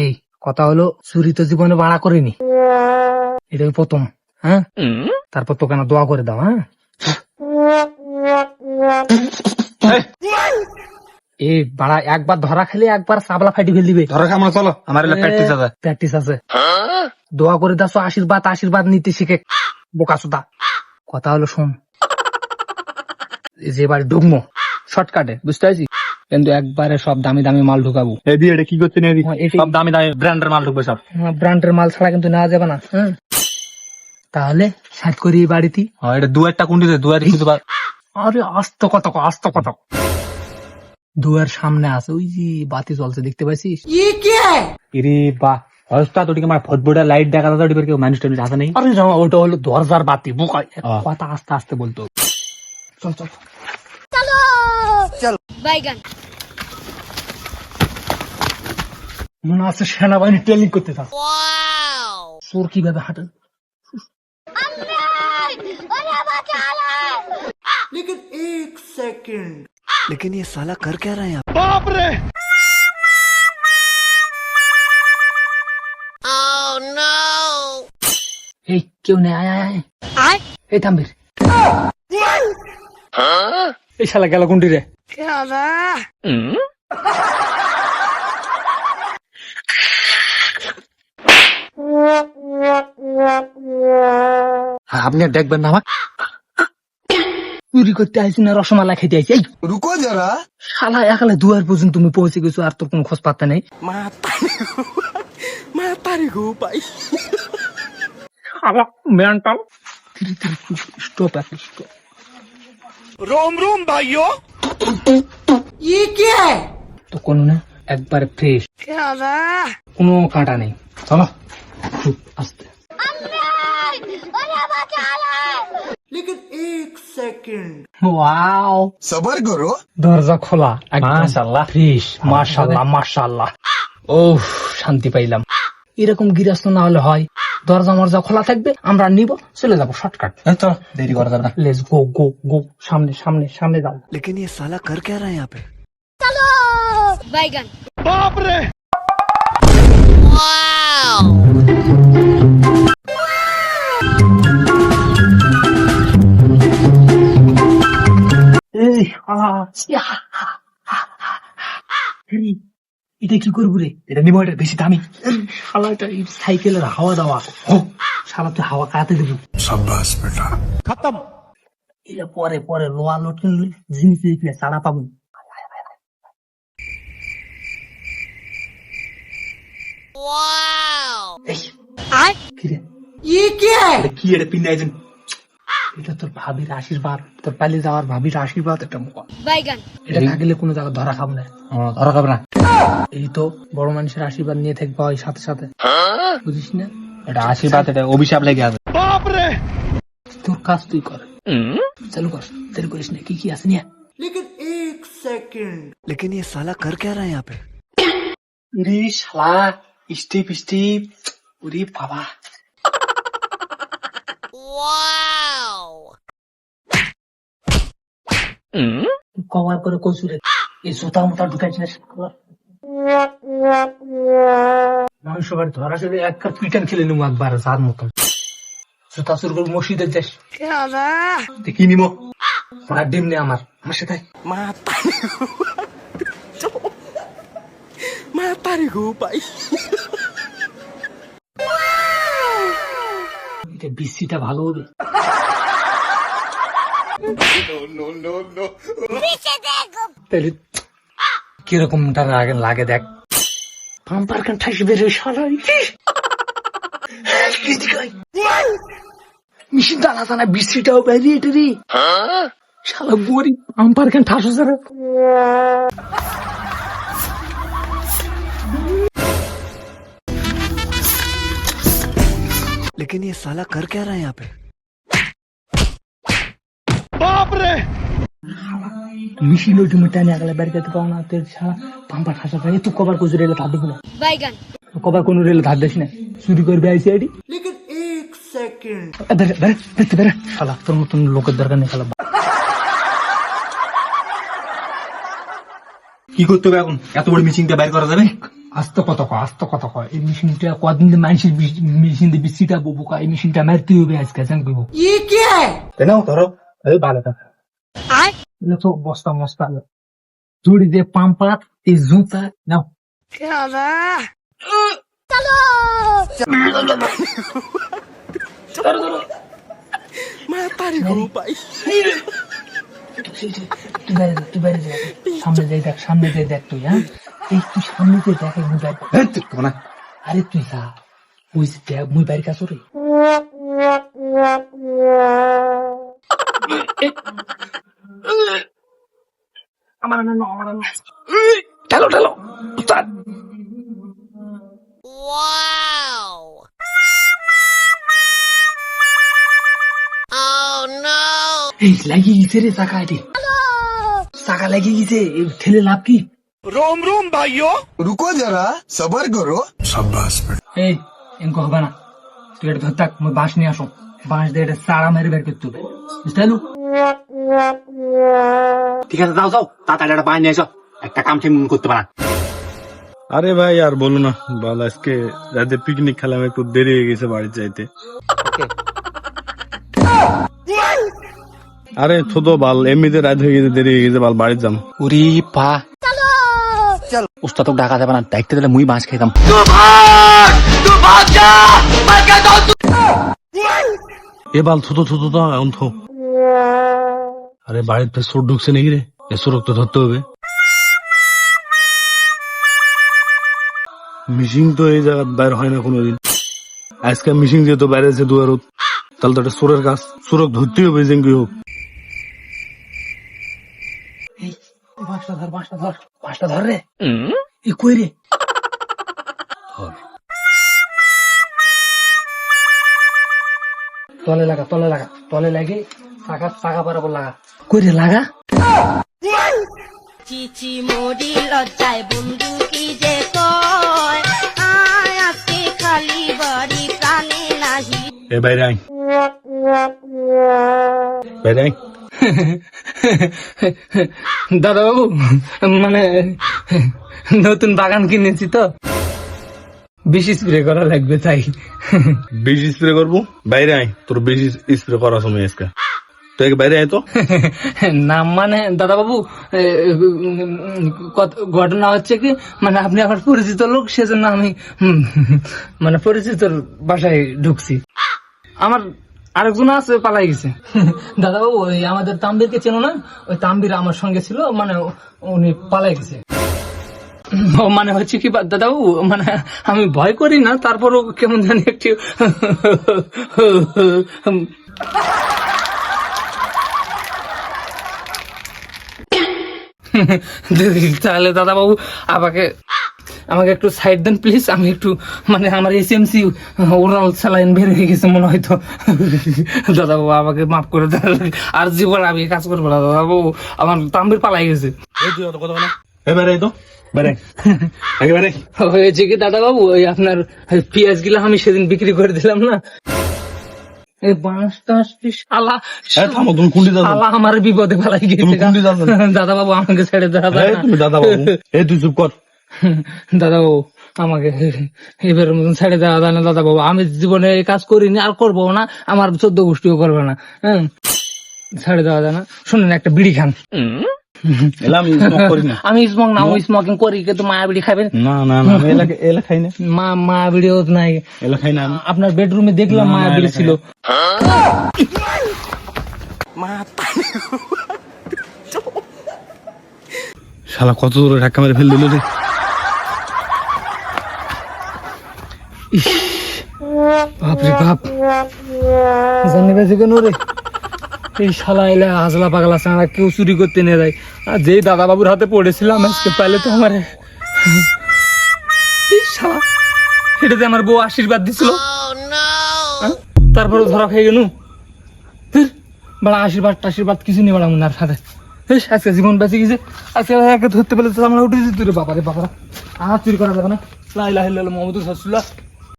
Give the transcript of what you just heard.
এই কথা হলো, চুরি তো জীবনে বাড়া করিনি, এটাই প্রথম। হ্যাঁ, তারপর তো কেন দোয়া করে দাও। হ্যাঁ, এই বাড়া একবার ধরা খেলে একবার সাবলা ফাটি ফেল দিবে। ধরো খামা, চলো আমার প্র্যাকটিস আছে। প্র্যাকটিস আছে, দোয়া করে দাও, আশীর্বাদ আশীর্বাদ নিতে শিখে বোকাচোদা। কথা হলো শোন, যে বাড়ি ঢুকবো শর্টকাটে, বুঝতে পারছি, কিন্তু একবারে সব দামি দামি মাল ঢুকাবো। এদি এটা কি করছেন? সব দামি দামি ব্র্যান্ডের মাল ঢুকবে সব। ব্র্যান্ডের মাল ছাড়া কিন্তু নেওয়া যাবে না। হ্যাঁ, তাহলে সাত করি এই বাড়িতে। এটা দুয়ারটা কোনটিতে? দুয়ারে শুধু আরে আস্ত কত আস্ত কত দুয়ার সামনে আছে, ওই যে বাতি জ্বলছে, দেখতে পাইছিস? ইরে বাহ, হস্তা তো ঠিক আমার ফটফটা লাইট দেখা যাচ্ছে, ওটি কেউ মানুষ টানুষ আছে নেই। আরে ওটা হলো দরজার বাতি, বোকা। কথা আস্তে আস্তে বলতো। চল চল চলো বাইগান। মনে আছে সেনাবাহিনী ট্রেনিং করতে থাক। চোর কিভাবে হাঁটেন। लेकिन ये साला कर क्या रहा है यहाँ? বাপ রে! এই কেউ নেই, আয় আয় আয়, এই থামবির। এই শালা গেল কোনটি রে? আপনি আর দেখবেন না আমাকে চুরি করতে আইসি না রসমালাই খেতে আইসি? এই रुको जरा। শালা একালে দুয়ার পর্যন্ত তুমি পৌঁছে গেছো, আর তোর কোনো খোঁজ পাত্তা নেই। मातारी को भाई। শালা মেন্টাল। স্টপ এক স্টপ। रोम रोम भाइयों। ये क्या है? তো কোনো না, একবারে ফ্রেশ, কোনো কাঁটা নেই। চলো চুপ আস্তে। लेकिन एक सेकंड। ওয়াও, सबर करो। দরজা খোলা, মাশাআল্লাহ। ফ্রেশ, মাশাআল্লাহ মাশাআল্লাহ। ও শান্তি পাইলাম। এরকম গৃহস্থ না হলে হয়, দরজা মরজা খোলা থাকবে, আমরা নিব, চলে যাবো শর্টকাট। চলো, দেরি করা যাবে না। লেটস গো গো গো, সামনে সামনে সামনে যাও। लेकिन ये साला कर क्या रहा है यहाँ पे? বাইগান। বাপ রে! এই এটা কি করবো রে? এটা নিবো, এটা বেশি দামি। শালা এটা সাইকেলের হাওয়া দেওয়া, শালা তুই হাওয়া কাতে দেবো। शाबाश बेटा। খতম। এটা পরে পরে লোয়া লোট কিনলে জিনিস দেখলে চাড়া পাবো। ये क्या है? এটা কি? এটা পিন আইছেন? এটা তোর ভাবির আশীর্বাদ, তোর পালিয়ে যাওয়ার ভাবির আশীর্বাদ। এটা মুখা, বাইগান। এটা থাকলে কোনো জায়গায় ধরা খাবো না। ধরা খাবে না। এই তো বড় মানুষের আশীর্বাদ নিয়ে থাকবে ওই সাথে সাথে, বুঝিস না? এটা আশীর্বাদ, এটা অভিশাপ লেগে আছে। বাপ রে! তোর কাজ তুই কর, চালু কর, দেরি করিস না। কি কি আছে নিয়ে? लेकिन एक सेकंड। लेकिन ये साला कर क्या रहा है यहाँ पे? রে শালা, স্টিপ স্টিপ, ওরে বাবা। কভার করে কচুরে এই জুতা মোটা ঢুকাইছিস। মানুষ সবার ধরা চলে এক কাপ পিটান খেলে নেবো একবার যার মতন। জুতা চুর করে মসজিদে যাস, কি নিবো? ওরা ডিম নে আমার সাথে। मातारी को भाई। এটা বিসিটা ভালো হবে। তাহলে কিরকম লাগে দেখ। পাম্পার কান ঠাসি বের শালা, মিশিন দানা দানা বিসিটাও বেরিয়ে এটা রে শালা, গরিব পাম্পার কান ঠাসো যারা। लेकिन ये साला कर क्या रहा है यहाँ पे? বাপ রে! মিশিন ওই তুমি টানে আগলে বাড়ি যেতে পাও না, তোর শালা পাম্পার ঠাসা যায়। তুই কবার কচু রেলে ধার দিবি না? বাইগান। কবার কোন রেলে ধার দিস না? চুরি করবে আইসি আইডি। लेकिन एक सेकंड। শালা তোর মতন লোকের দরকার নেই শালা। কি করতে হবে এখন? এত বড় মিচিংটা বাইর করা যাবে? আস্তে কথা কয় এই মেশিনটা কদিন মানুষের মেশিন দিয়ে বিসিটা ববু এই মেশিনটা মারতে হবে আজকে জানবো কেন ধরো? এই ভালো কথা। তো বস্তা মস্তা জুড়ি দিয়ে পাম্পার এই জুতা নাও তুই বাইরে যা সামনে যাই দেখ তুই হ্যাঁ এই তুই সামনে যাই দেখ মুই বাইরে আরে তুই যা ওই দেখ মুই বাইরে কাজ রে আমার ঠেলো উস্তাদ এই লাগিয়ে গেছে রে চাকা লাগিয়ে গেছে ঠেলে লাভ কি रोम रोम भाइयों रुको जरा सबर करो शाबाश এই এমন হবে না তুই এটা ধর থাক মুই বাঁশ নিয়ে আসো বাঁশ দিয়ে এটা চারা মেরে বের করতে হবে বুঝতে পারলু ঠিক আছে যাও তাড়াতাড়ি একটা পানি নিয়ে এসো, একটা কাম ঠিক করতে পারা। আরে ভাই আর বলো না, বল আজকে রাতে পিকনিক খেলাম, একটু দেরি হয়ে গেছে বাড়ি যাইতে। আরে ছোট বাল এমনিতে রাত হয়ে গেছে, দেরি হয়ে গেছে বাল, বাড়ি যাম। উরি পা উস্তাদ তো ডাকা যাবে না, দায়িত্ব দিলে মুই বাঁশ খাইতাম। এ বাল ছোট তো এখন থো। আরে বাড়িতে চোর ঢুকছে নাকি রে? এ চোরক তো ধরতে হবে। মিশিং তো এই জায়গা বাইর হয় না কোনোদিন, আজকে মিশিং যেহেতু বাইরে আছে দুয়ারত, তাহলে তো একটা চোরের কাজ, চোরক ধরতেই হবে যেঙ্গি হোক। এই বাঁশটা ধর রে এই কই রে তলে লাগে চাকা বরাবর লাগা কই রে লাগা চিচি মোড়ি লজ্জায় বন্ধু কি যে কয় আয় আজকে খালি বাড়ি প্রাণে নাহি এ বাইরে আয়, বাইরে আয়। দাদা বাবু মানে নতুন বাগান কিনেছি তো বেশি স্প্রে করা লাগবে তাই। বেশি স্প্রে করবো? বাইরে আয়, তোর বেশি স্প্রে করার সময় আজকে, তুই বাইরে আয় তো। না মানে দাদা বাবু ঘটনা হচ্ছে কি, মানে আপনি আমার পরিচিত লোক, সেজন্য আমি মানে পরিচিত বাসায় ঢুকছি। আমার আরেকজন আছে পালাই গেছে। দাদা বাবু ওই আমাদের তাম্বিরকে চেনো না? ওই তাম্বির আমার সঙ্গে ছিল, মানে উনি পালাই গেছে। মানে হচ্ছে কি দাদা বাবু, মানে আমি ভয় করি না, তারপরও কেমন জানি একটু তাহলে দাদা বাবু আমাকে একটু সাইড দেন প্লিজ, আমি একটু মানে আমার এসএমসি ওরাল স্যালাইন বের হয়ে গেছে মনে হয় তো। দাদা বাবু আমাকে মাফ করে দেন, আর জীবন আমি কাজ করবো না দাদা বাবু, আমার তাম্বির পালাই গেছে। হয়েছে কি দাদা বাবু, ওই আপনার পেঁয়াজ গুলা আমি সেদিন বিক্রি করে দিলাম না, এই বাঁশটা শালা আমার বিপদে পালাই গেছে। দাদা বাবু আমাকে ছেড়ে দেওয়া দাদা বাবু এই তুই চুপ কর। দাদা বাবু আমাকে এবার মতন ছেড়ে দেওয়া যায় না দাদা বাবু, আমি জীবনে এই কাজ করিনি আর করবো না, আমার 14 গোষ্ঠীও করবে না, হ্যাঁ ছেড়ে দেওয়া যায় না। শুনুন একটা বিড়ি খান। আমি স্মোক না, আমি স্মোকিং করি কিন্তু মায়া বিড়ি খাবেন না? এলা খাই না, মায়া বিড়িও নাই, এলা খাই না। আপনার বেডরুমে দেখলাম মায়া বিড়ি ছিল। শালা কত দূরে ধাক্কা মেরে ফেল দিল রে। বাপরে বাপ, জানি বেশি কেন রে? এই শালা এলে হাজলা পাগলা চাঁড়া কেউ চুরি করতে নিয়ে যায়, আর যেই দাদা বাবুর হাতে পড়েছিলাম আজকে পাইলে তো আমার শালা এটাতে আমার বউ আশীর্বাদ দিছিল, তারপরে ধরা খেয়ে গেল। বড় আশীর্বাদ কিছু নেই বড় মনার সাথে। আজকে জীবন বেঁচে গেছে, আজকে ধরতে পেলে আমরা উঠে যেত রে বাবারে বাবারা। চুরি করা যাবে না। লা ইলাহা ইল্লাল্লাহ মুহাম্মাদুর রাসূলুল্লাহ।